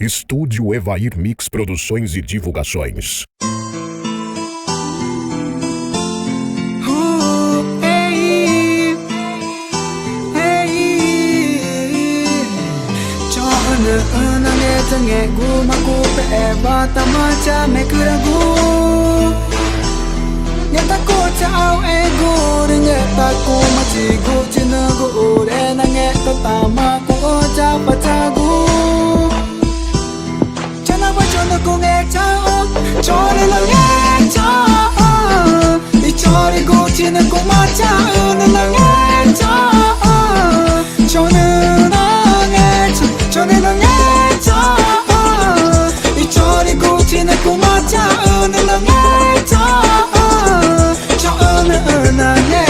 Estúdio Evair Mix Produções e Divulgações. Tange gu maku pe bata macha me kuragu Nyata ko chao ego nyata ko machi gu chinagu ore nange tatama ko cha pachagu Chana ba chona ko nge chao chore la nge chao I chore gu chinagu macha na nge chao chone na nge chone na nge China kuma cha ơn là nghe cho ơn là nghe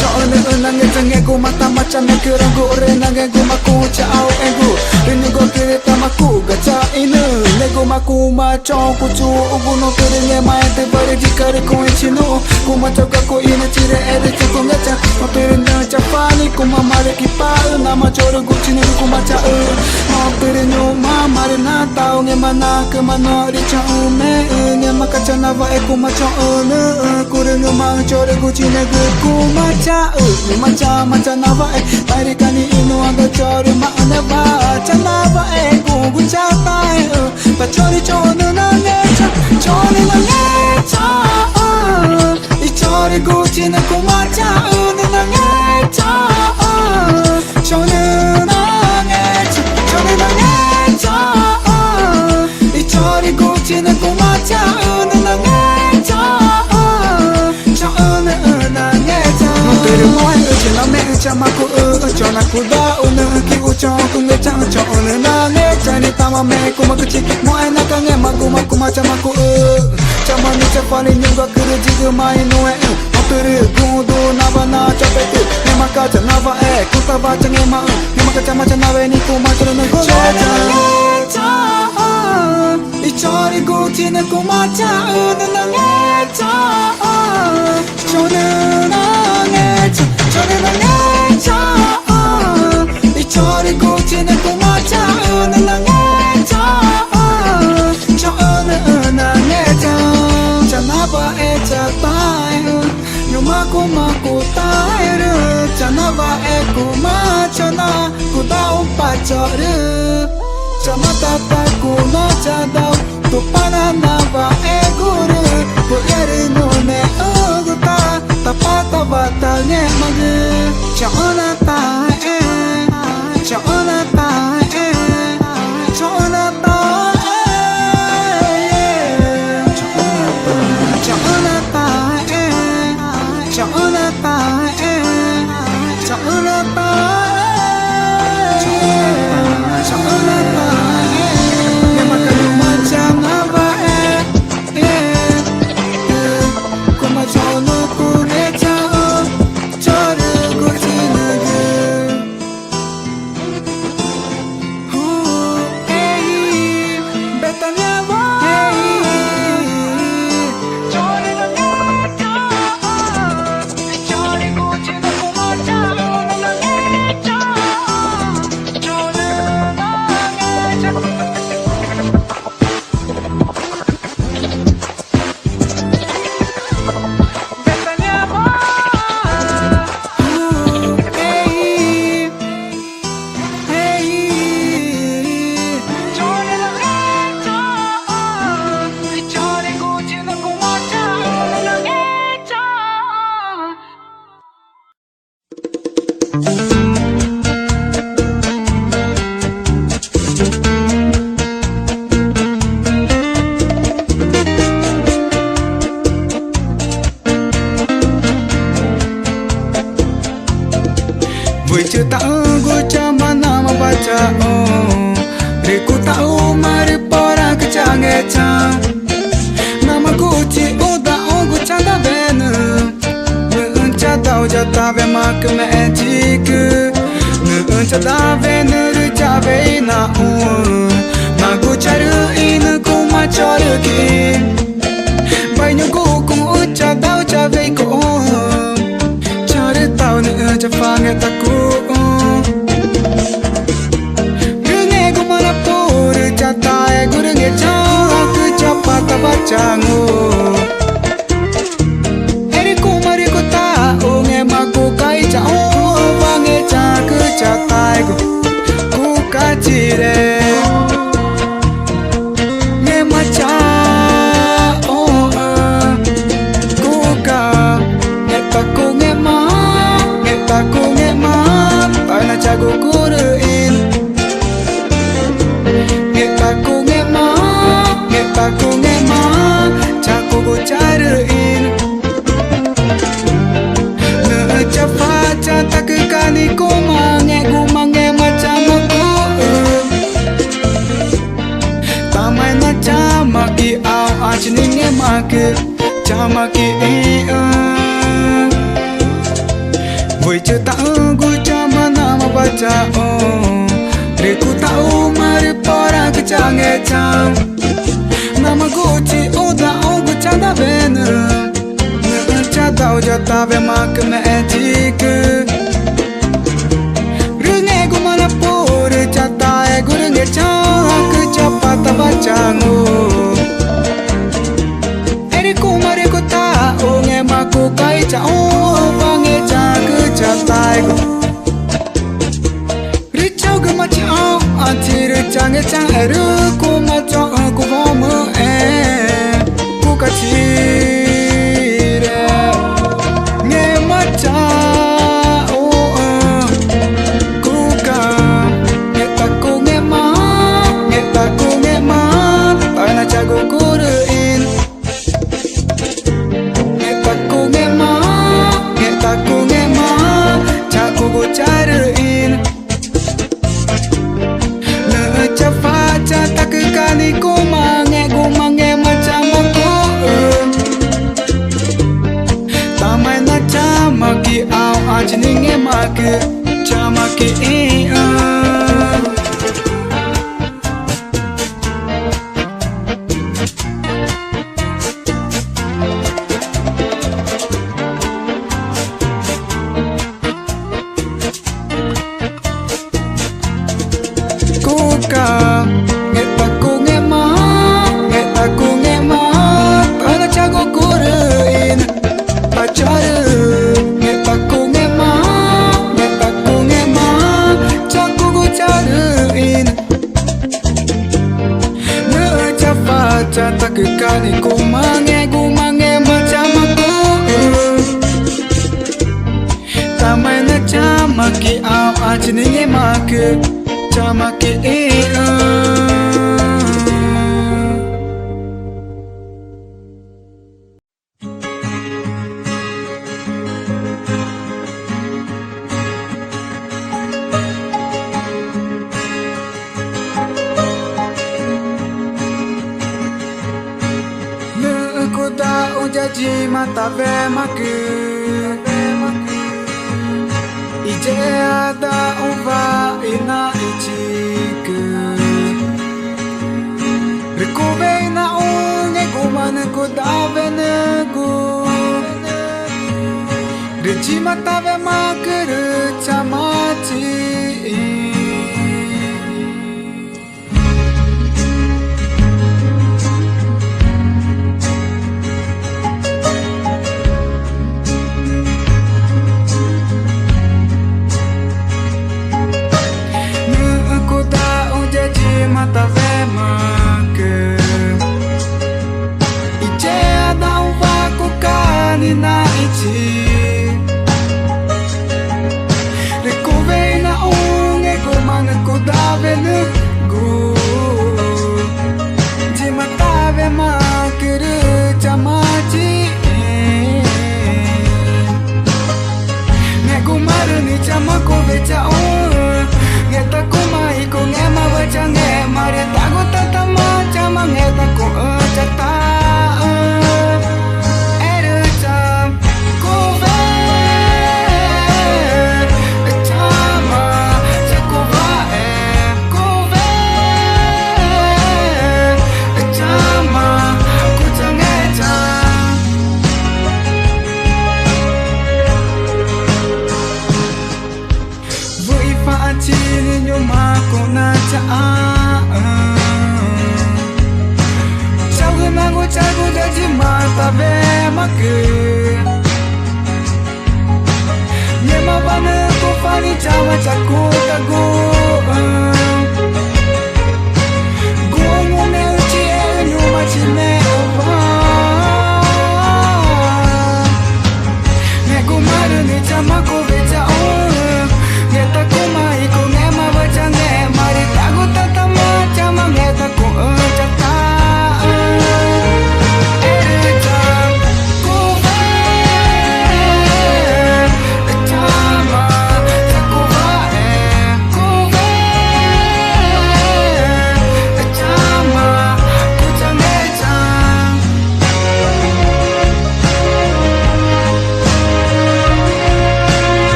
cho ơn là nghe kuma ta ma cha me kira go re na nghe kuma ku cha au ego rin go kire ta ma ku ga cha inu ne kuma kuma cho ku chu ugu no kire ne mai te bare di kare ko chino kuma cha ka ko ine chire ere cha ko cha ma pere na cha fani kuma mare ki pa na ma choro go chino kuma cha ma pere no ma mare na ta nge mana ke mana ri cha me nge ma ka cha na va e kuma cha ne kure no ma choro go chino kuma cha ma cha na va e mare ka ni ino anga choro ma na va cha na va e gu cha ta pa chori chone na nge chone na nge cha I chori gu chino kuma cha na nge cha chone na nge chone na nge cha I chori gu chino kuma cha na nge cha chone na nge cha tere moi chela me cha ma ku cho na ku da un ki u cho ku nge cha chone na nge cha ni ta ma me ku ma ku chi moi na ka nge ma ku ma cha ma ku cha ma ni cha pa ni nyu ga ku ji gu mai no e tere gu do na ba na cha pe tu ne ma ka cha na va e ku ta ba cha nge ma ne ma ka cha ma cha na ve ni ku ma cha na ku cha I chori gu chi na ku ma cha na nge cha chone na nge cha chone na nge cha I chori gu chi na ku ma cha na nge cha chone na nge cha cha na ba e cha tai Nyuma ku tai ru cha na va e ku ma cha na ku da un pa cha ru cha ma ta ta ku na cha da tu pa na va e ku ru ku ere no ne gu ta pa ta ne ma gu cha na ta e cha na ta e cha na ta Vui chưa tao gu cha mana ma baca Re ku tau mari pora ke cha nge cha Nama ku chi uda gu cha da venu Nge cha tau ja ta ve ma ke me chi ku Nge cha da venu ru cha ve na Ma gu cha ru inu ku ma cha ru ki Bai nyu ku cha tau cha ve ku Tao nữa cho pha nghe ta cũ. Rương nghe cũng mà ku ngema caku ku cariin cepat tak kekani ku mange macam aku tamai na camaki au ajni ngemake camaki voi cerita gu cama nama baca Riku tahu mari pora kecange cam nama guci udah gu cada bener Tao cho ta về mà cứ mẹ chỉ cứ Rư nghe của mà là bố Rư cha ta e của rư nghe cha Cứ cha pa ta ba cha ngô E đi của mà đi của ta Ô nghe mà của cái cha ô Và nghe cha cứ cha ta e của Rư cháu cứ mà chị ô À chỉ rư cha nghe cha e rư của mà cho của vô mơ e Của cả chị Chamaki Kuka ngeta ku ngema Tana cago kurein pacar ngeta ku ngema cago ku cariin Necapat tak kekani ku mange macam aku Tamai na camaki au ajni ngemake Camaki Ku tahu janji mata vemake Ije ada uva ina ichike Rikube ina unge gumane ku dave negu Rici mata vemake ricamaci Mata vemake Ice ada uva ku kanina ichi Rikuve na unge kumane ku dave nugu Ji mata vemake ricamaci Negu maru ni camako veca Ngeta ku mai ku ngema baca ngema Reta ku tata macam ngeta ku cata Erecam ku ve Cama caku vae ku ve Cama ku cangecam Vui facili nyuma ku na Cago jadi mata vemake Nyema bane ku fani cawa caku kagu Gungu me uci nyuma cime ova Nego maru ni cama ku beca Ngeta ku mai ku ngema baca ngema Rita ku tata macam ngeta ku cata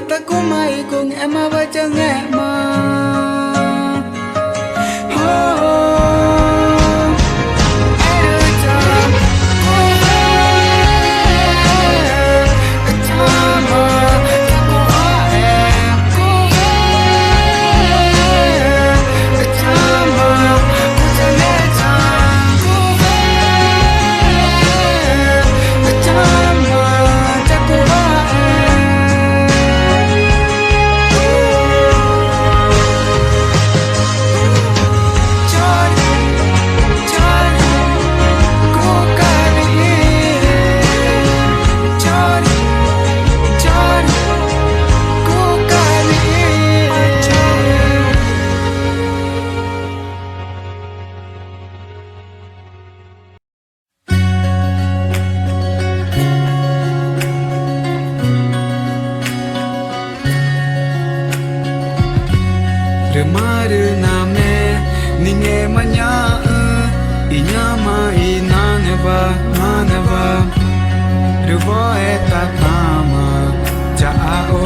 ta cũng mai cùng em mà vợ chẳng nghe mà Remaru name ninge manya inyama inaneva maneva ruvo etatama jao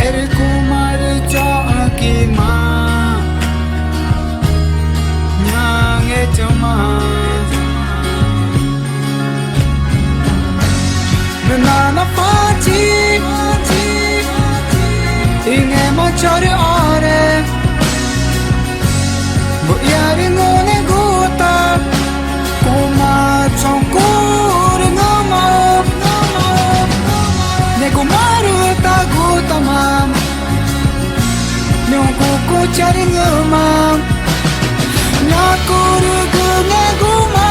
erikumaru chakima nyange chama nana pachi inge machare are bo yare ngone gota kuma chongkur ngama ne kumaru ta gota mam nyongku ko chare ngama nyakuru gne guma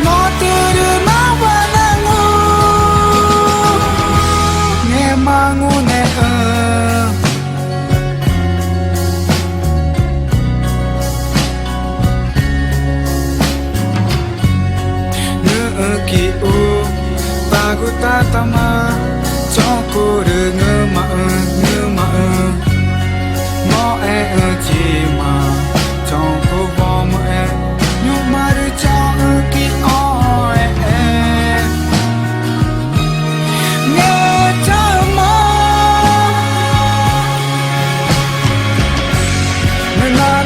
maturu mawanangu ne mangu ne tatama chokuru ngma mo chi ma choko bo mo nyu maru choki oe ne chama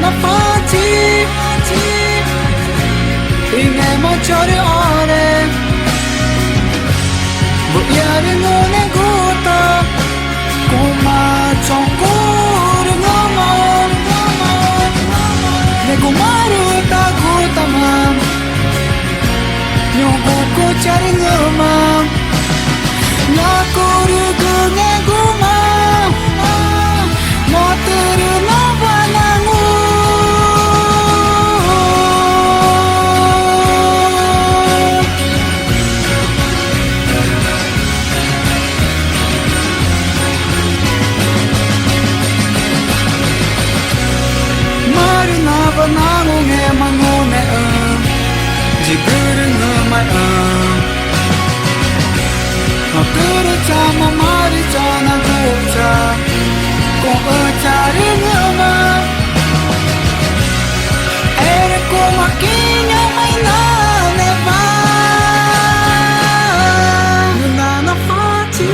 na pachi inge mo chore ore yare ngone gota kuma chongkur ngama ne kumaru ta gota mam nyogo ko chare ngama nyakuru gne guma moteru nawanangu nangu nge mangu ne jiguru ngamai makuru chama mari chana gocha ko chari ngama ere ko makinya mai na ne ba na fati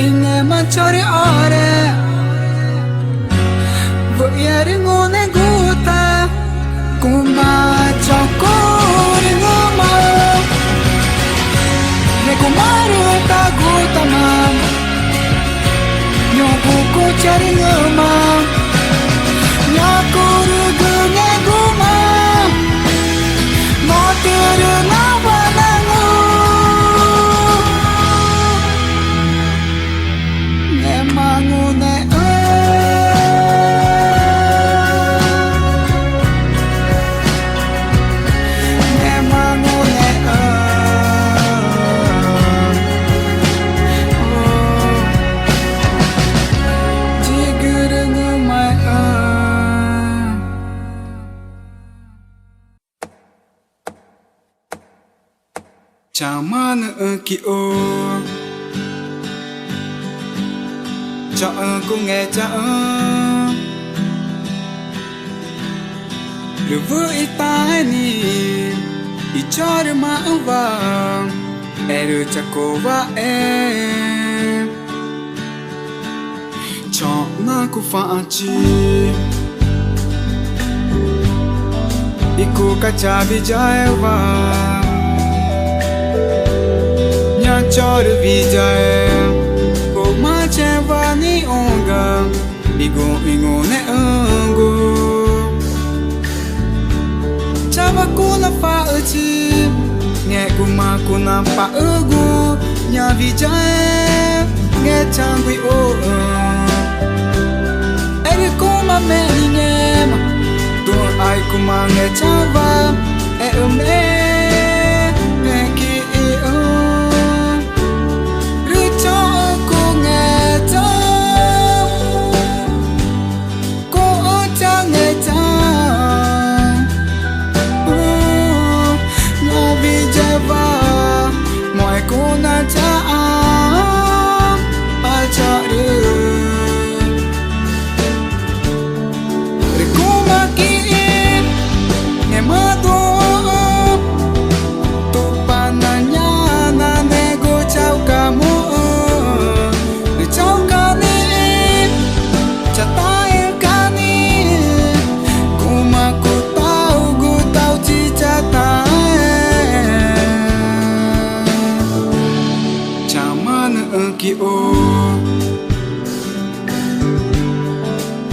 inge machore are yare ngone gota kuma chokore ngama ne kumaru ta gota mam nyogo ko chari ngama nyakuru gne guma moteru nawanangu ne mangu ne chaman ki o cha ku nghe cha le vui tai ni i char ma vàng e Ere chako wa em Chọn na ku fa chi Iku kacha vijay va Nya chor vijay Ko ma che va ni onga Igo ingo ne ungo Chava ku na fa chi Nghe ku ma ku na fa ugu Nya vijay Nghe chang quy o Ere ku ma me ni nghe ma Ai cũng mang nghe chava em nghe ki rư cho cô nghe cha cô cha nghe cha nhà vì java mọi cô na cha cha đi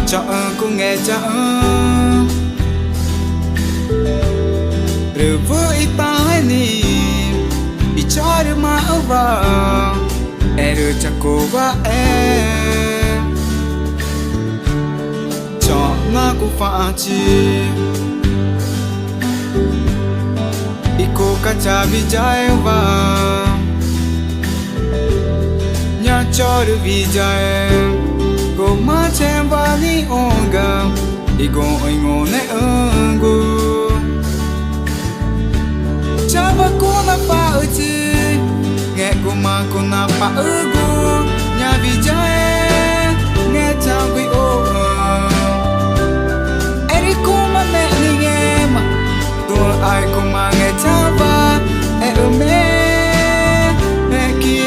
cha cô nghe cha rồi với tai ni bị cho được mà vào rồi cha cô và em cho na cô pha chi iko kacha vijay vào nya cho được vijay Go ma chen va ni onga Igo ingo ne ungo Chava ku na pa uchi Nghe go ma ku na pa ugu Nya vijay Nghe chang quy o Eri ku ma me ni nghe ma Tu ai ku ma nghe chava me Me ki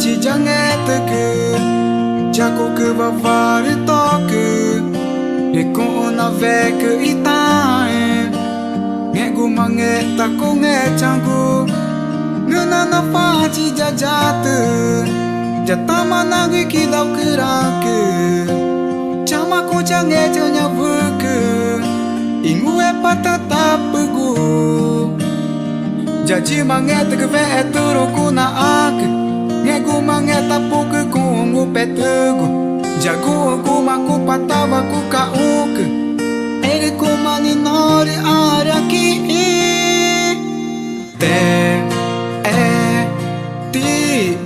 Chỉ chẳng nghe từ cứ cha cô cứ vào để to cứ để cô nó về cứ ít ta nghe cô mà nghe ta cô nghe chẳng cô người nó pha chỉ cha từ cha ta mà na người kia đâu cứ ra cứ cha mà cô chẳng nghe cho nhau vừa cứ ingu patata tapugu jadi mà nghe từ cái vẻ từ rồi cô na cứ nghe cô mà nghe ta po cứ cô ngu pe tugu jago cô mà cô patava cô ka uk ere cô mà ni nori ara ki te ti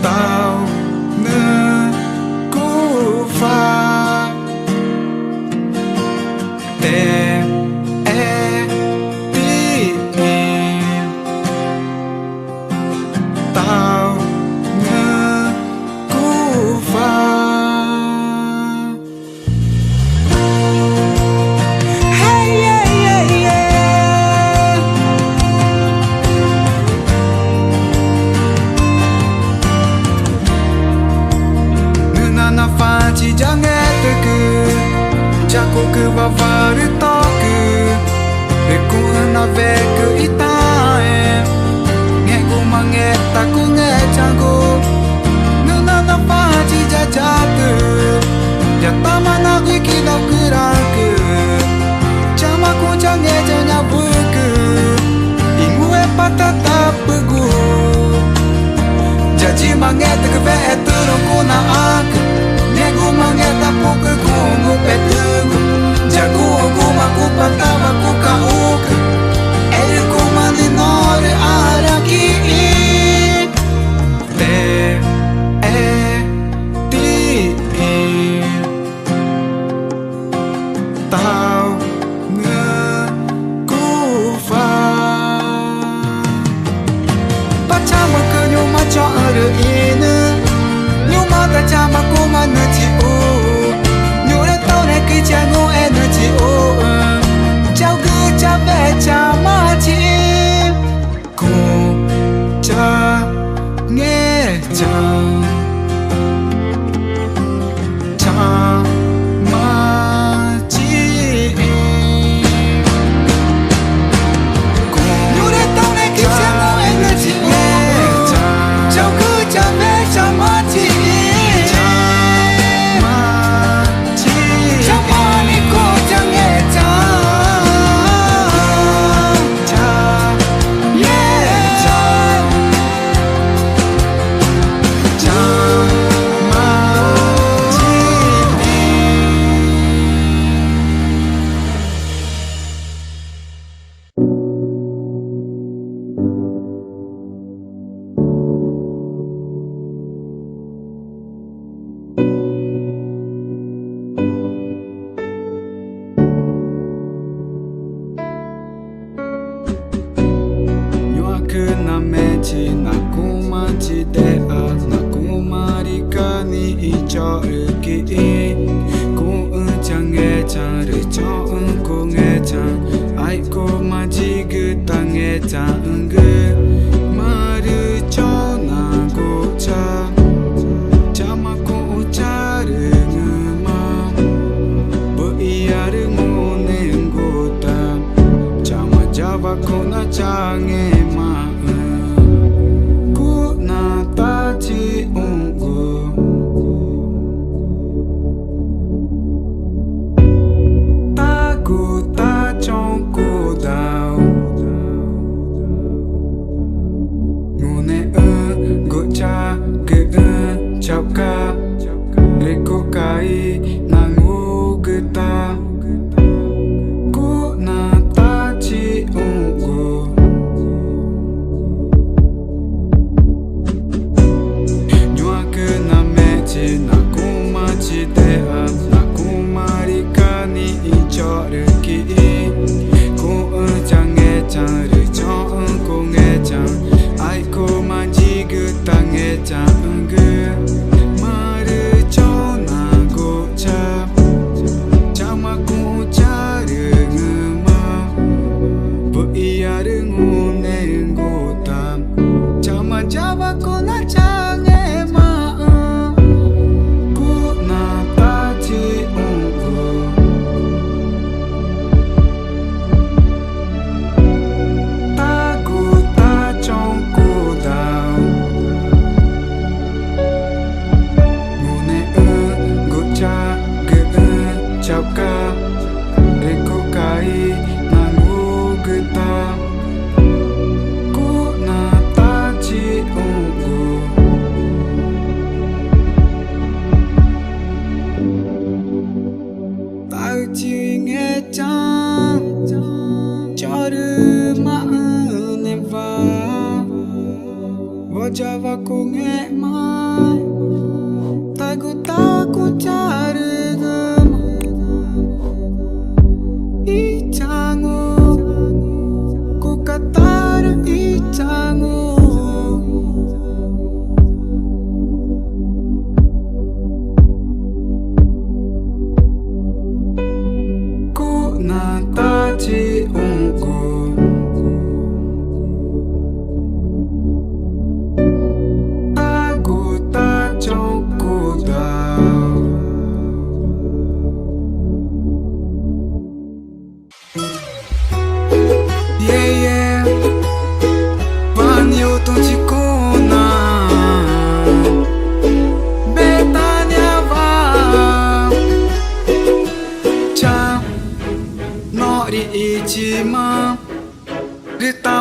tao nơ cô pha te ti tetap pegu Jadi manget ke vet terungku na aku Nego manget tapu ke gungu petegu Jago aku maku patama ku kauke Eriku maninore araki Te ti Tao ngơ ku fa Pachama ke nyuma cho ở ine Nyuma ta chama ku mana chi u Nyura tao ne ki cha ngo energy u Chao cứ cha ve cha ma chi Ku cha nghe cha Cha ma chi Nyura tao ne ki cha ngo energy u Chao cứ cha ve cha ma chi Cha ma chi Cha ma ni ku cha nghe cha Cha yeah cha Cha ma chi Nhua ke na mechi na kuma chi de a na kuma ri ka ni I cho ki ku chang nghe chang ri cho ko nghe chang ai ko ma chi gu ta nghe chang gu ma ru cho na go cha cha ma ko cha ru ma bo ya ru mo ne go ta cha ma java ko na cha nghe ma ku na ta chi go ta ku ta chong ku dao ngu ne go cha ge chao ka re ko kai na ngu ge ta ku na ta chi go Nyua ke na mechi na kuma chi de a na kuma ri ka ni I cho ki ku chang nghe chang ri cho ko nghe chang ai ko ma ji gu ta nghe chang gu ma ru cho na go cha cha ma ku cha ru ma bo ya ru ngu ne go ta cha ma java ko na cha nghe ma ku na ta chi go ta ku ta chong ku dao ngu ne go cha ge chao ka re ko kai na ngu ge ta ku na ta chi go ta chi nghe chang cho ru ma ne va wo java ko nghe ma ta ku cha ru ma I chango ku katar I chango ku na ta chi go ta ku ta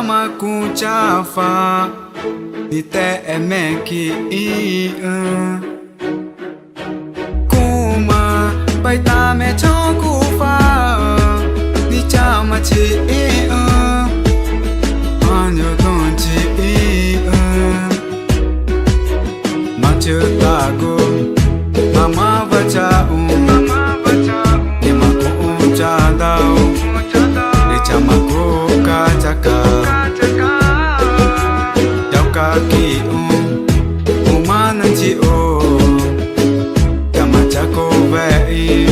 tama ku chafa Di te me ki Kuma bai ta me chong ku fa Di chama chi Anyo don chi Ma chưa ta ku Mama baca Ima ku cha dao Di chama ku ka chaka Dao ka ki Umana chi Kama chako vei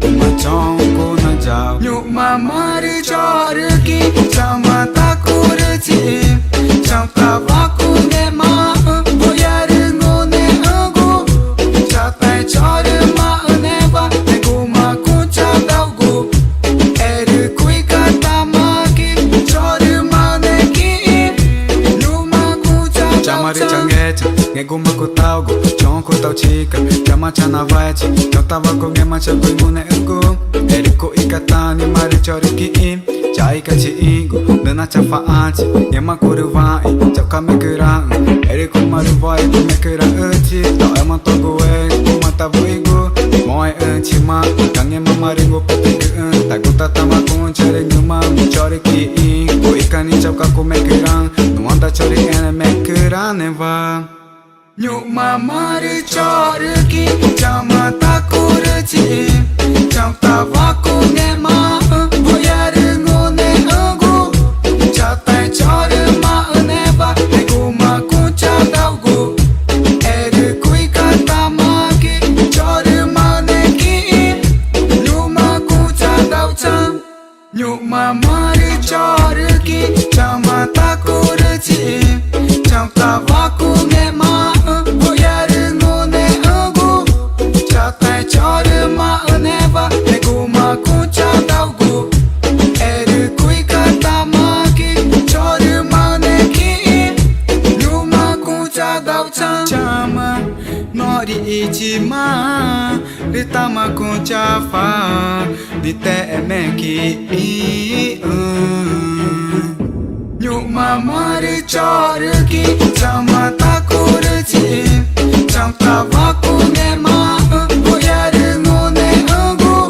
Uma chong ku na jao Nhục mà mari cho ki Chama ta ku chi Chao ta va ku nghe ma Boya ringo ne agu Cha tai cho ma ne va Ne ku ma ku cha dao gu Eri kui ka ta ma ki Cho ma ne ki Nhu ma ku cha dao cha Mari cha nghe cha Nghe ku ma ku tao gu Chong ku tao chi ka Chama cha na vai chi Chao ta va ku nghe ma cha kui mu ne agu Eri kui ka ta ni mari cho ki Chai ka chi gu Nana cha fa achi Nghe ma ku ru vai Chao ka me ku rang Eri ku ma ru vai Ku me ku rang chi Tao em ma to gu Ku ma ta vui gu Moi chi ma Kang nghe ma ma ri gu Pe gu Ta ku ta ta ma ku cha ri ngu ma Mu cho ri ki Ku ika ni chao ka ku me ku rang Nuan ta cho ri ene me ku rang ne va Nhục mà mari cho ki Chama ta ku ru chi Chao ta va ku nghe ma Boya ringo ne agu Cha tai cho ma ne va Ne ku ma ku cha dao gu Eri kui ka ta ma ki Cho ma ne ki Nhu ma ku cha dao cha Nhục mà mari cho ki Chama ta ku ru chi Chao ta va ku nghe ma Boya ringo ne agu Cha tai cho ma ne va Ne ku ma ku cha dao gu Eri kui ka ta ma ki Cho ma ne ki Nhu ma ku cha dao cha Chama no ri ichi ma Ri ta ma ku cha fa Di te me ki Nhục mà mari cho ki Chama ta ku ru chi Chao ta va ku nghe ma Boya ringo ne agu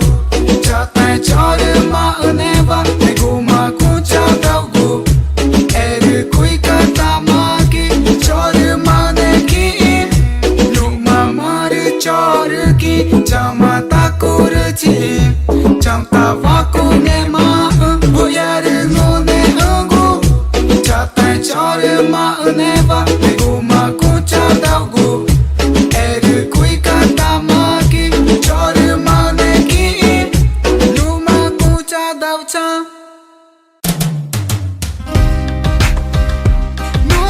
Cha tai cho ma ne va Ne ku ma ku cha dao gu Eri kui ka ta ma ki Cho ma ne ki Nhục mà mari cho ki Chama ta ku ru chi Chao ta va ku nghe ma Boya ringo ne agu Cha tai cho ma ne va Ne ku ma ku cha dao gu Eri kui ka ta ma ki Cho ma ne ki Nhu ma ku cha dao cha No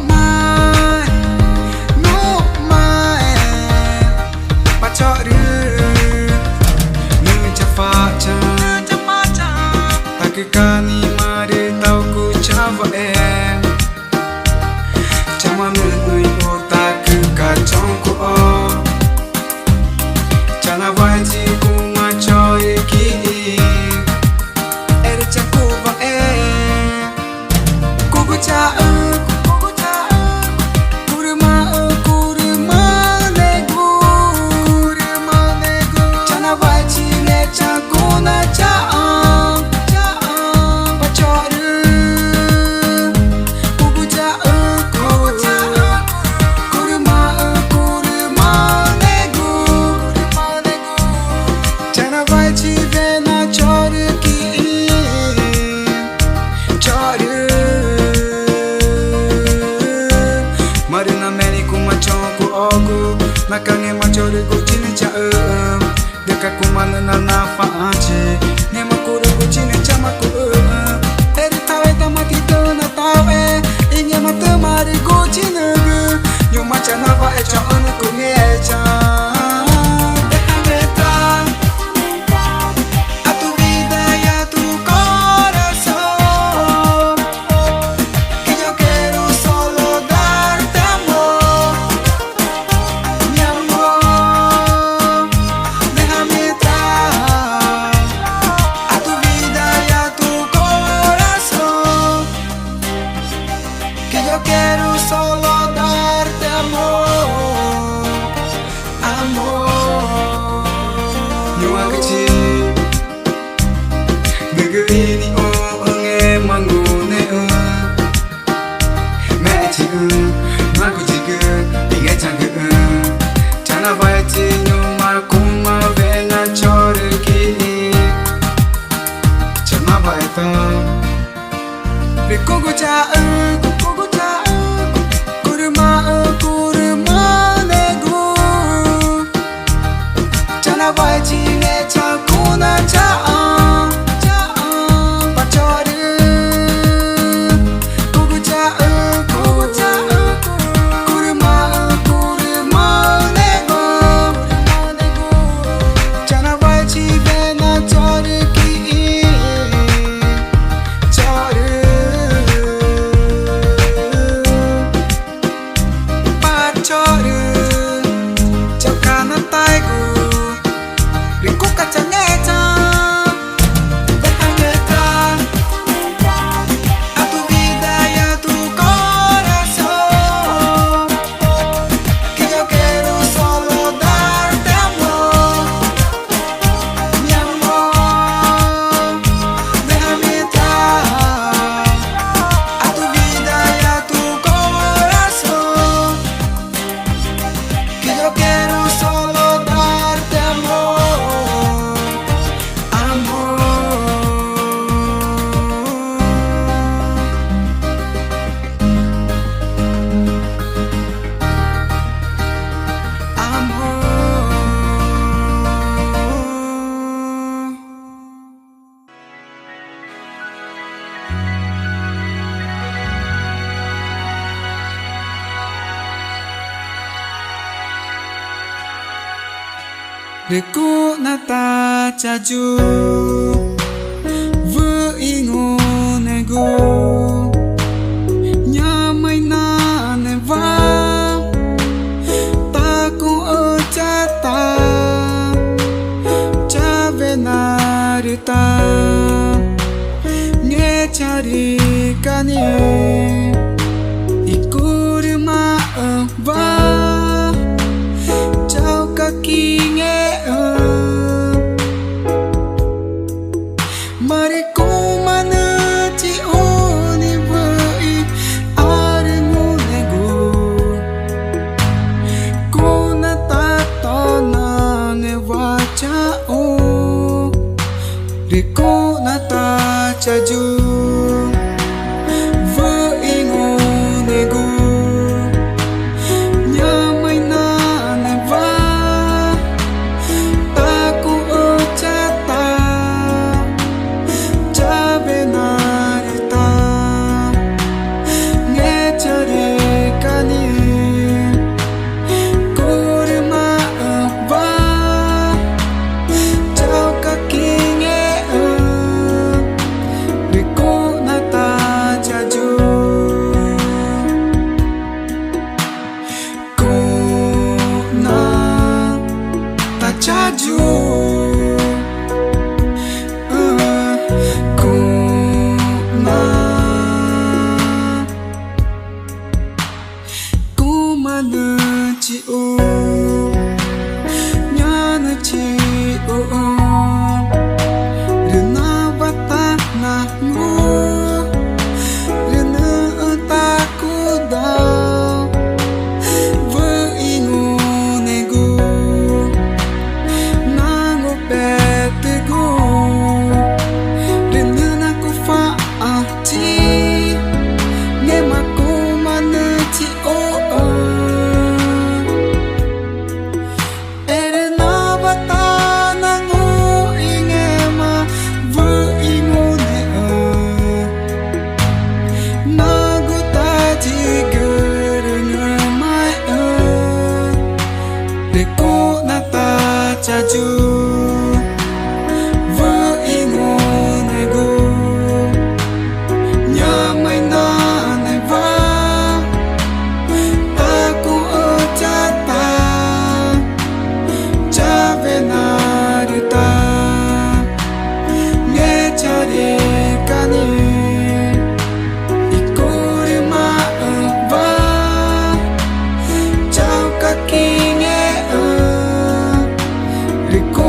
mai Ba cho ru Nu cha fa cha Ta ki ka ni mari tao ku cha va Chama nu ui o ta ku ka chong ku o Chana vai chi ku ma cho ki Eri cha ku va Ku ku cha Kuruma ne gu Chana vai chi ne cha ku na cha Ba cho ru Ku ku cha Kuruma ne gu Chana vai chi ve na cho ki Cho Mari na meri ku ma cho ku ogu Na kange ma cho ru ku chini cha Deka ku ma na fa chi Ne ma ku ru ku chini cha ma ku Eri tawe ta ma ki to na tawe Inye ma te mari ku chini gu Nyo ma cha na va cha anu ku nge cha Déjame entrar A tu vida y a tu corazón Que yo quiero solo darte amor Mi amor Déjame entrar A tu vida y a tu corazón Riku nata chaju Vu ingo nego Nyamai na neva Taku ochata Chave narita Nge chari kani Ikuruma va Chau kaki Riku nata chaju Vu ingo nego Nyamai na neva Taku ochata Chabe narita Nge chari kani Kurma va Chau kaki chaju kuna kumana chi o nyana chi o rena bata na ngo rena taku da vu ingo nego Riku nata chaju Vu ingo nego Nyamai na neva Taku ochata Chave narita Nge chari kani Ikurima va Chau kaki Riku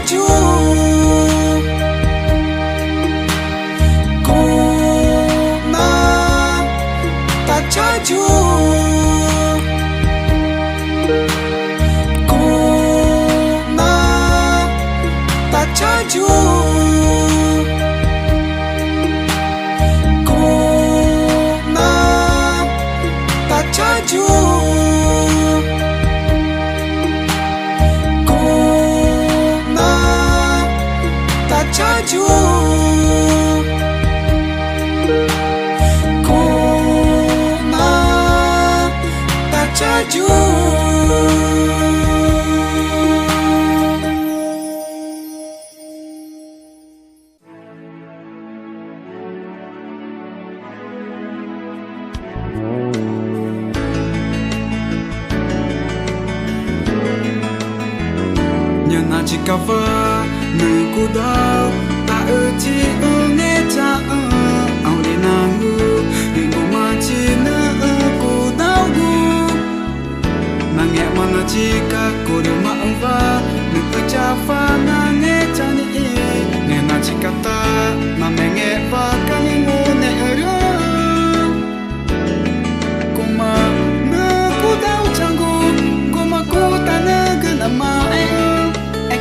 chaju Kuna ta chaju Kuna ta chaju Kuna ta chaju chaju Kuna ta chaju Nhân na chỉ cover nơi cô đau ta ở chỉ ở nghe cha ở ao đi nàng ngư đi ngủ mà chỉ nỡ cô đau gu nàng nghe mà nó chỉ cả cô điều mà ông va được ở cha pha nàng nghe cha ni nghe na chỉ cả ta mà mẹ nghe và cả ni ngủ nè ở đó cô mà nỡ cô đau chẳng cô mà cô ta nỡ cứ nằm mà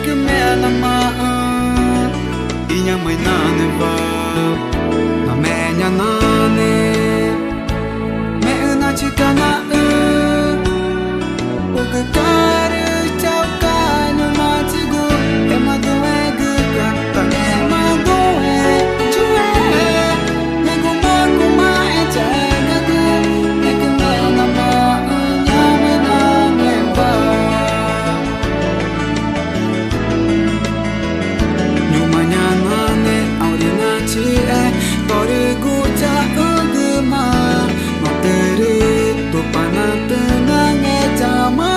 que me nama inya mai nane va na me nya nane me na chikana o que care chau ka no ma chigu e ma do e gu ka ta me ma do e chu e gu ma e cha ga gu e que me nama nya me nane va Torigu cha ugma Materi tu panatena nge chama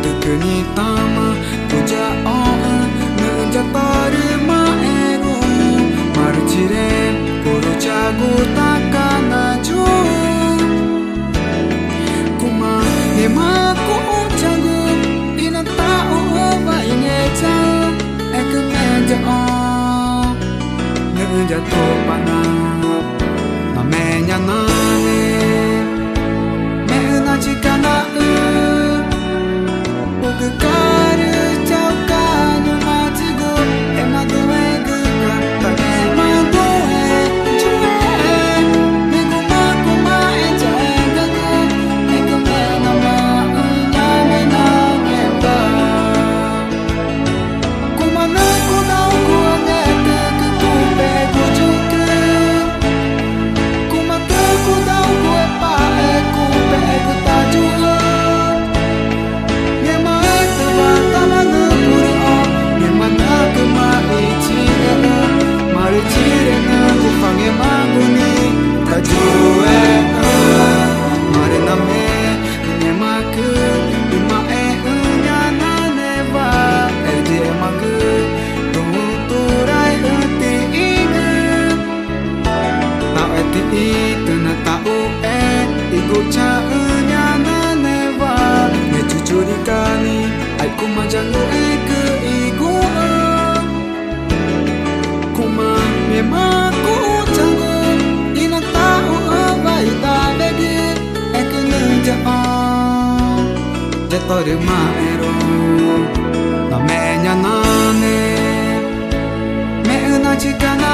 Tukuni tama tuja on Nuja torima ego Marchire kuru chagu takana ju Kuma hema ku chagu Ina tau ova inge chau Ek meja on jatuh panah na me nya nane me na chikana o que care chau ka no ma chigo e ma do e gu ka ta me ma do e chu e me ku ma e cha e ga gu e ku me na ma nya me na me ba ku ma na ku na ku ne te ku pe Torima ero na me nya nane me na chikana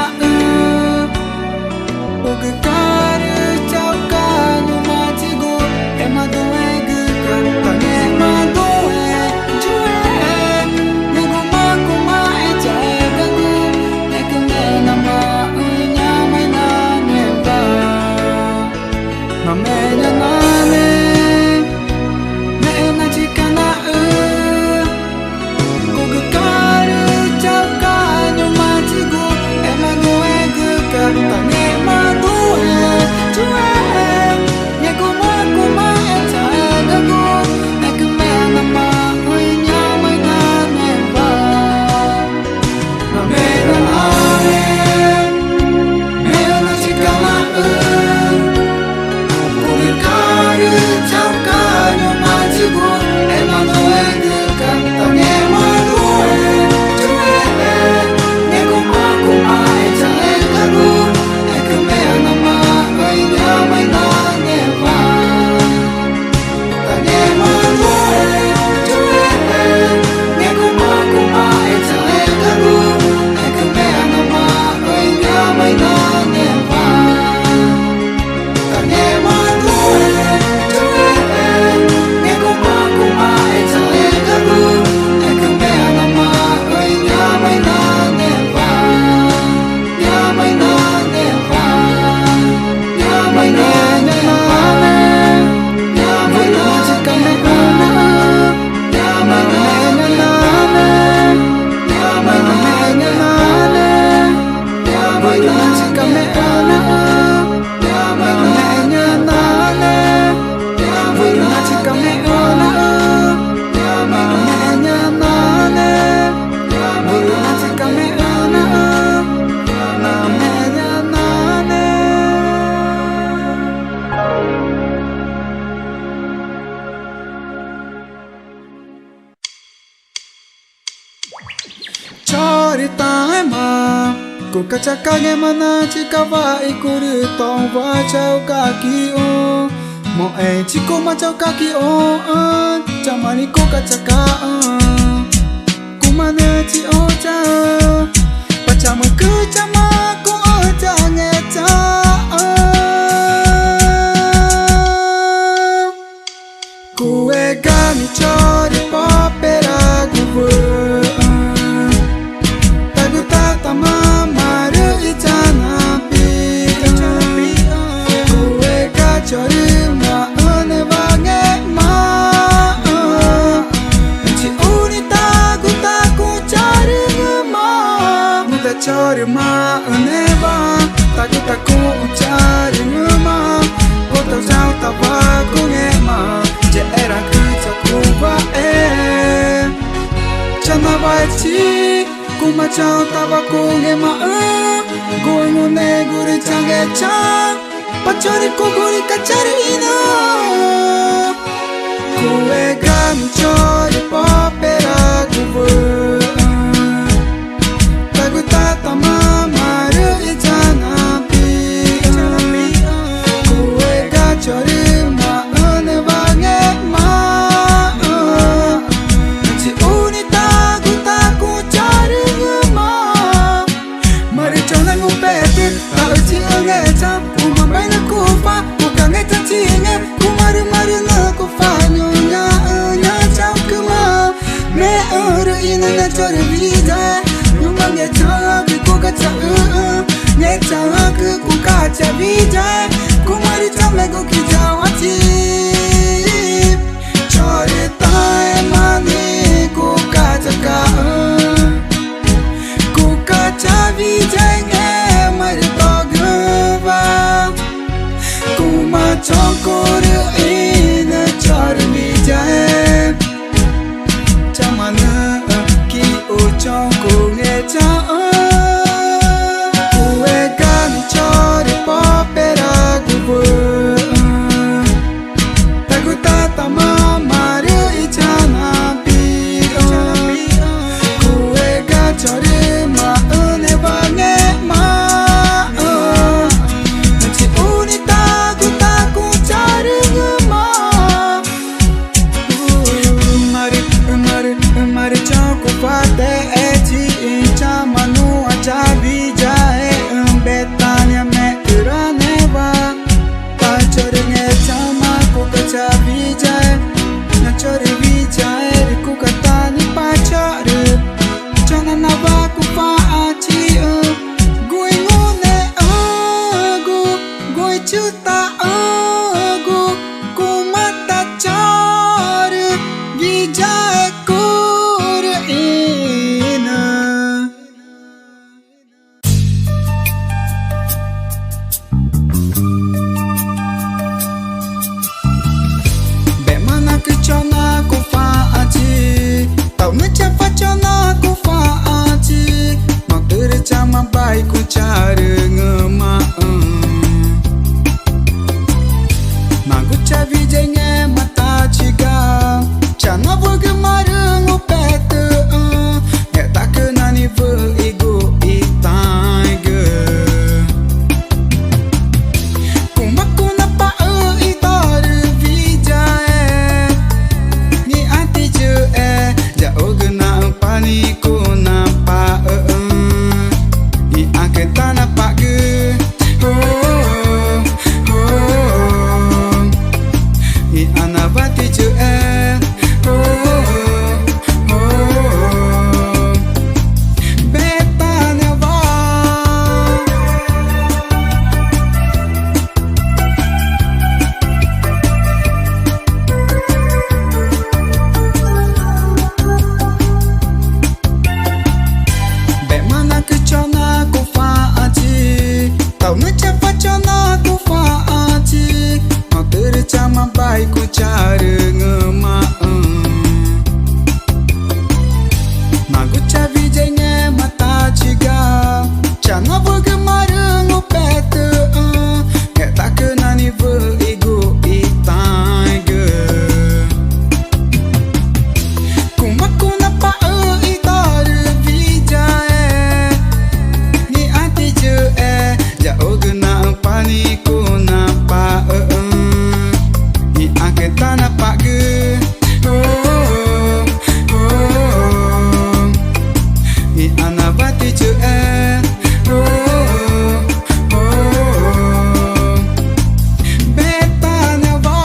o que care chau ka no ma chigo e ma do e gu ka ta me ma do e chu e me ku ma e cha e ga gu e que me na ma nya mai na me va na me nya nane ta nghe ma do e Ku kaca bagaimana jika iku ritong wajau kaki oh mo jiko macau kaki oh camani ku kaca ku mana ci oh jauh pacama ke cama ku oh jangeta ku gani chori papera gu tagu tata mama ru itana pi ku ga chori ma ane bange ma ci uni tagu chori ma muda chori ma ane ba tagu chori ma kota jauh tabaku nge ma era kuta kuba chana bachi kuma chao tabaku nge ma goi no ne guri change cha pachori ko guri kachari ina kue gan chori papera kubu tagu tata mama ru itana pi kue ga chori ma ane bange chori vida numa me chama que ku kacha ne chama que ku kacha vida kumari chame go ki jawati chori tai mani ku kacha vida nge mari togva kuma chokore ina chori vida chamana trong cô nghe cha kue gani chori papera kubu tagu tata mama ru itana pi kue ga chori ma ane bange ma ci uni tagu chori ma mari choko pate chavi jae betania me urane va pachore nge chama ko chavi jae na chore vi jae ku katani pachore chana na va ku pa achi goi ngone goi chuta ku mata chore gi jae kur ina chana ku fa achi tau me chapa chana ku fa achi mak tere chama bai ku chare ngema magu chavi jenge mata chiga chana vog marung pet he tak nani vu ego itaiga kumaku na pa itar pani ko na pa i aketa na pa ge i anavati ju betanya va chana ku fa achi tau me chapa chana ku fa achi mak tere chama bai ku chare ngema tanah pagi oh oh ni anabati je oh oh betanya va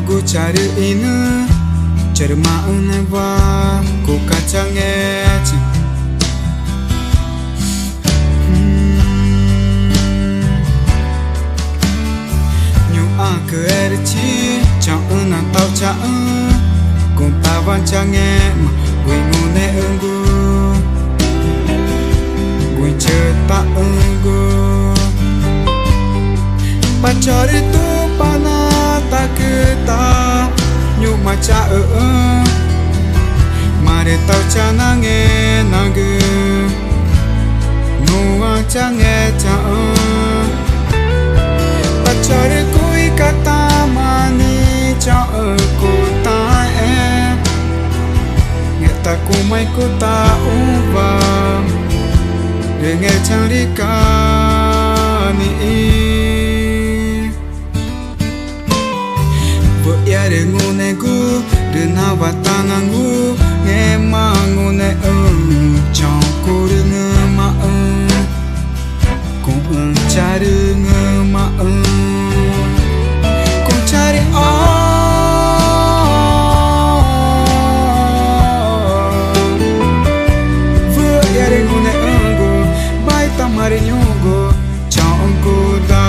Ku cari ini cermaan neva ku kacang eci nyu ke erci chang na tau cha ku pawan chang ma wi ngune enggu wi cerita enggu pacari tu pana tak kita nyu maca mare tau chanange nange nuwa change cha pacare kui kata mani cha ku ta ngeta ku mai ku ta uva denge charika ni yare ngune gu de na watanangu nge mangune chong ku nge ma ku chari nge ma ku chari vu yare ngune gu bai tamari nyugo chong ku da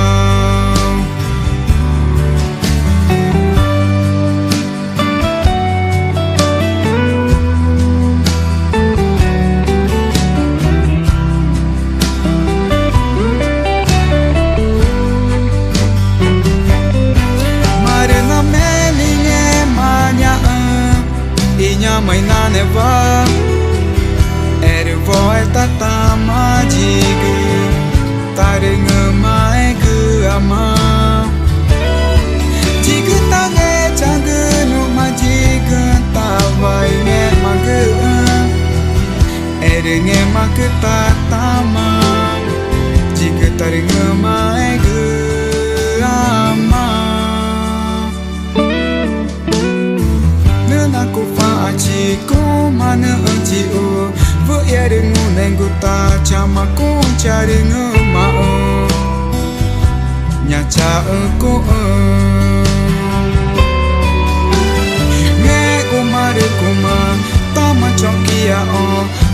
mai na neva ere voi tata majigu tare ngamai gu ama jigu tange changu nu majigu tawai ne magu ere nge magu tata ma jigu tare ngamai gu ama aku faci ku mana anci vu yare ngunengu ta chama ku cari ngema nyaca ku nge ku mare kuma tama chokia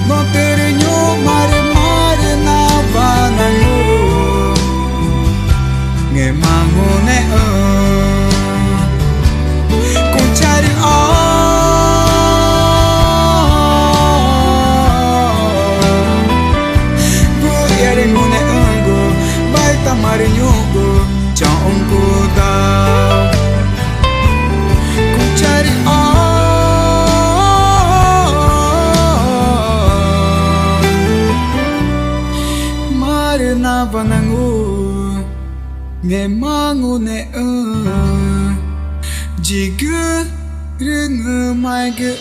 no tere nyu mare mare na banangu nge mangune ku cari mari nyugo chong ku dau ku cari mari na banangu nge mangu ne jigu ringu mai ge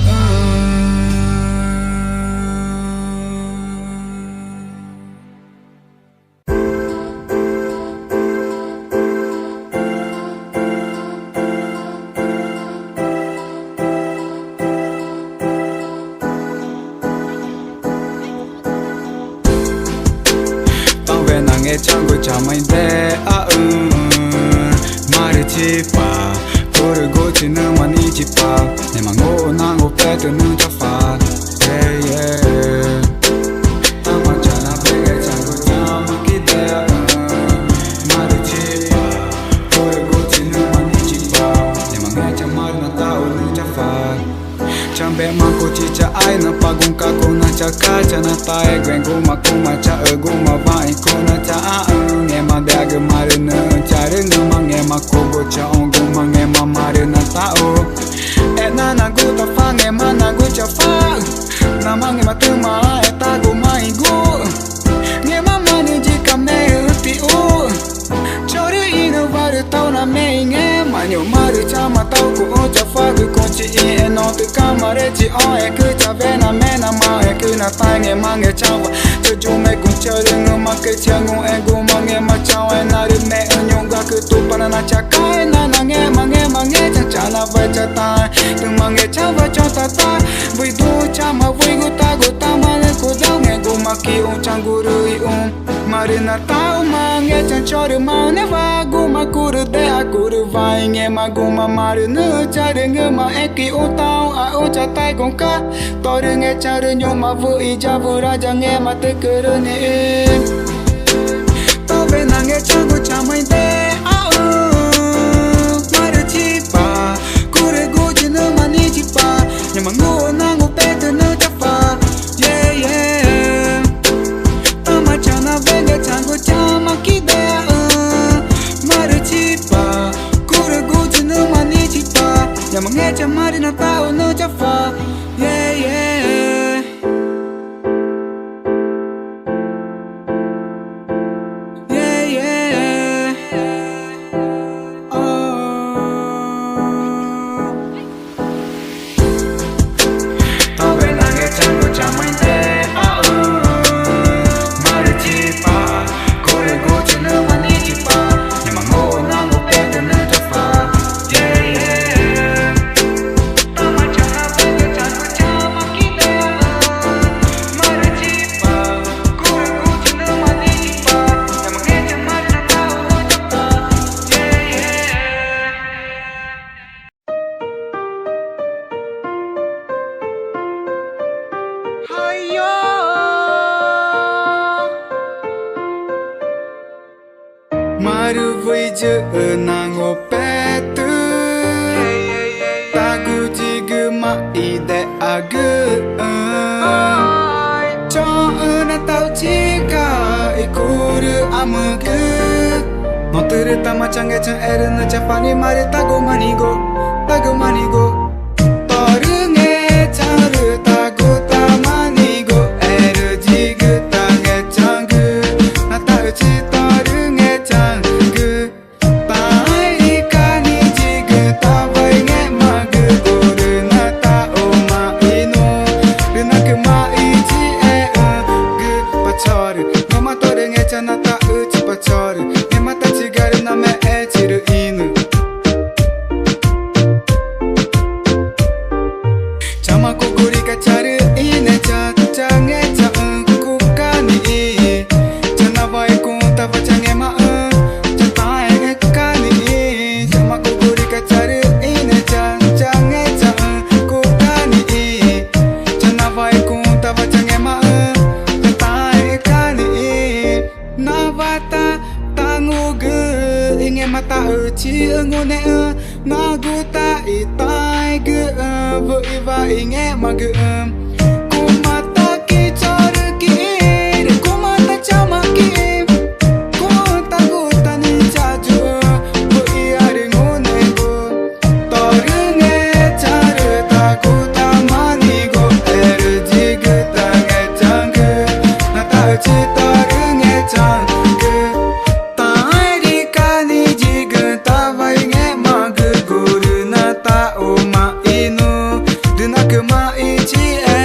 về nàng nghe chẳng của chả mày đe Marichipa Kore gochi nu manichipa Nema ngô na ngô pe tu nu cha fa Yeah yeah Tama chana pege chango chama kidea Marichipa Kore gochi nu manichipa Nema nghe cha mar na tao nu cha fa Chambe mako chicha ai na pagong kako na chaka chana tae gwen guma kuma cha guma vai kuna cha nge ma dag marina chare ngama nge ma kogo cha guma nge ma marina tao na na guta fa nge ma na gu cha fa na ma nge ma tu ma ta guma igu nge ma mani ji kame ti u chore inu varu tau na me nge ma nyo maru cha ma tau ku cha fa gu konchi e no tu kamare chi o e ku cha ve na me na ma e ku na tai nge ma nge cha wa cho ju me gu cha de ngo ma ke cha ngo e gu ma nge ma cha e na ru me nyo ga ku tu pa na cha kai na na nge ma nge cha cha na va cha ta tu ma nge cha va cha ta ta vui du cha ma vui gu ta ma le ku da nge gu ma ki un cha gu ru i marina ta ma nge cha cho ru ma ne va gu ma ku ru de a ku ru vai nge ma gu ma marina cha de nge ma e ki u tao a u cha tai gong ka to ru nge cha ru nyo ma vu i ja vu ra ja nge ma te ku ru ne to ve na nge cha gu cha mai de maru chi pa ku ru gu ji nu ma ni chi pa nya ma ngu na ngu pe tu nu cha fa yeah yeah ta ma cha na ve nge cha gu cha ma ki de maru chi pa ku ru gu ji nu ma ni chi pa nya ma nge cha mari na ta u nu cha fa yeah yeah yeah yeah ta ve na nge cha gu cha mai de maru chi pa ku ru gu ji nu ma ni chi pa nya ma ngo na ngo pe tu nu cha fa yeah yeah ta ma cha na ve nge cha gu cha ma ki de maru chi pa ku ru gu ji nu ma ni chi pa nya ma nge cha mari na ta u nu cha fa yeah yeah Hayo Maru vui je na ngo pe tu Ta gu ji gu ma i de a gu Cho na tau chi ka i ku ru a mu gu No tu ru ta ma chang e chan e ru na cha fa ni ma ru ta gu ma ni go To ru nge cha ru ta gu ta ma ni go e ru ji gu ta nge chang gu Na tau chi to ru nge chang gu Ta ai ka ni ji gu ta vai nge ma gu gu ru na ta o ma i no ru na ku ma i ji e gu pa cho ru no ma to ru nge cha na ta u chi pa cho ru nge ma ta chi ga ru na me e chi ru i nu Chama kukuri ka charu ine cha cha nge cha ku ka ni Chana vai ku ta va cha nge ma cha ta e ka ni Chama kukuri ka charu ine cha cha nge cha ku ka ni Chana vai ku ta va cha nge ma cha ta e ka ni Na va ta ta ngu gu inge ma ta chi ngu ne Na gu ta i tai gu vu i va inge ma gu Ku ma ta ki cho ru ki re ku ma ta cha ma ki Ku ta gu ta ni cha ju vu i a ru ngu ne gu To ru nge cha ru ta gu ta ma ni go e ru ji gu ta nge chang gu Na ta chi to ru nge chang gu Ta ai ri ka ni ji gu ta vai nge ma gu gu ru na ta o ma i nu ru na ku ma i chi e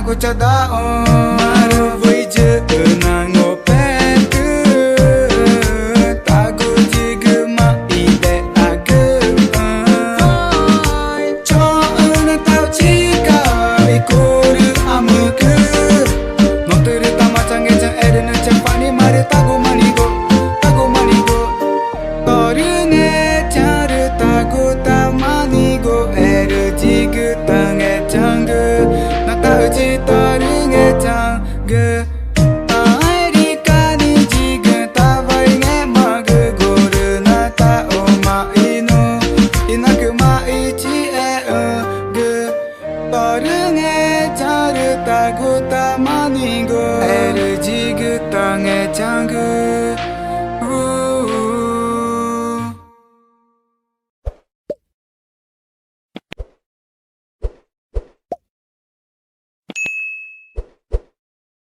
tahu cadao Maru vui je nang open Tagu jigu ma ide aku Cho na tau chika Ikuru amuku Noteru tama change chan ere na chan pani mare tagu manigo Tagu manigo Toru ne charu tagu tamanigo Ere jigu tange changu Na tau chi toru nge changu Airi ka ni jigu tawai nge magu Goru na tau mai no Inaku mai chi e ugu Toru nge charu tagu tamanigo Ere jigu tange changu